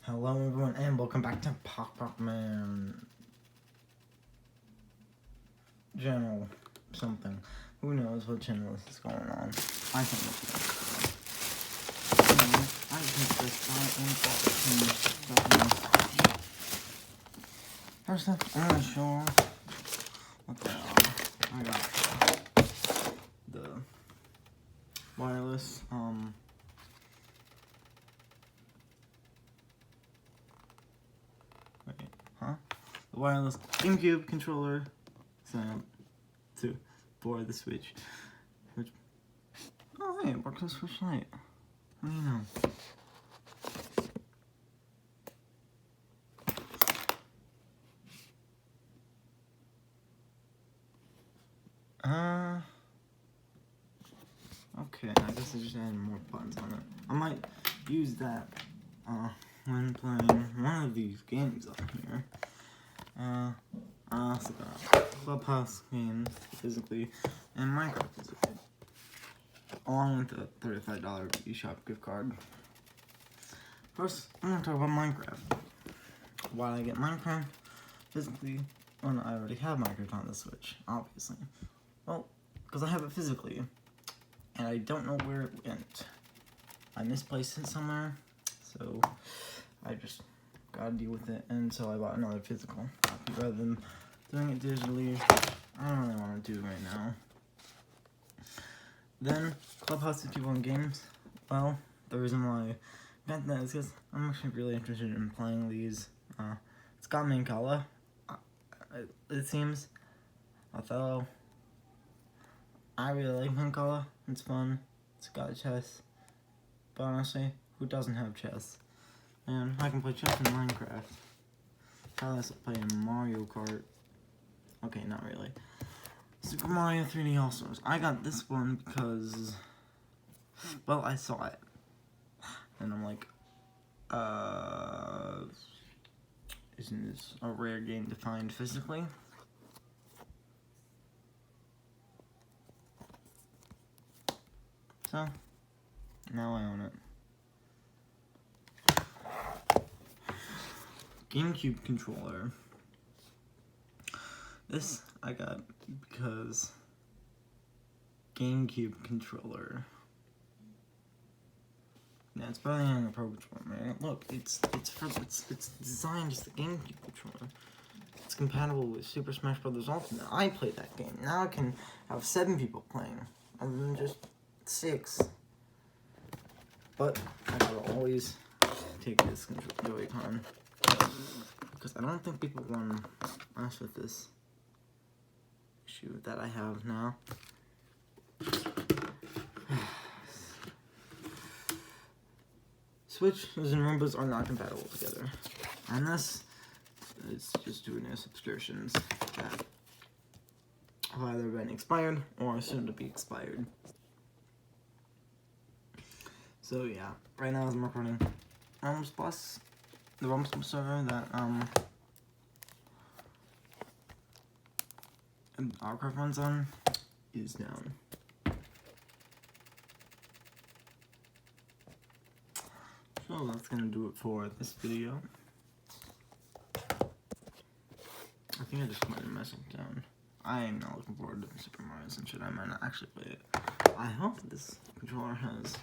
Hello everyone and welcome back to Pokemon channel something. Who knows what channel this is going on. I think it's I think this First up, I'm gonna show what they are. I got the wireless the wireless GameCube controller for the Switch. Which, oh hey, it works on Switch Lite. What do you know? Okay, I guess I just added more buttons on it. I might use that when playing one of these games on here. I also got Clubhouse games physically and Minecraft physically, along with a $35 eShop gift card. First, I'm gonna talk about Minecraft. Why did I get Minecraft physically when I already have Minecraft on the Switch? Obviously, well, because I have it physically, and I don't know where it went. I misplaced it somewhere, so I just gotta deal with it, and so I bought another physical copy rather than doing it digitally. I don't really want to do it right now. Then, Clubhouse 51 games. Well, the reason why I got that is because I'm actually really interested in playing these. It's got Mancala, it seems. Othello. I really like Mancala. It's fun. It's got chess. But honestly, who doesn't have chess? And I can play chess in Minecraft. How else play in Mario Kart? Okay, not really. Super Mario 3D All-Stars. I got this one because, well, I saw it. And I'm like, isn't this a rare game to find physically? So, now I own it. GameCube controller. This I got because GameCube controller. Yeah, it's probably on the Pro Controller, man. Look, it's designed as the GameCube controller. It's compatible with Super Smash Bros. Ultimate. I played that game. Now I can have 7 people playing, other than just 6. But I will always take this Joy-Con because I don't think people want to mess with this issue that I have now. Switches and Roombas are not compatible together, unless it's just doing their subscriptions that have either been expired or soon to be expired. So yeah, right now as I'm recording, Realms Plus, the Realms Plus server that Warcraft runs on, is down. So that's gonna do it for this video. I think I just might have messed it down. I am not looking forward to Super Mario Sunshine. I might not actually play it. I hope this controller has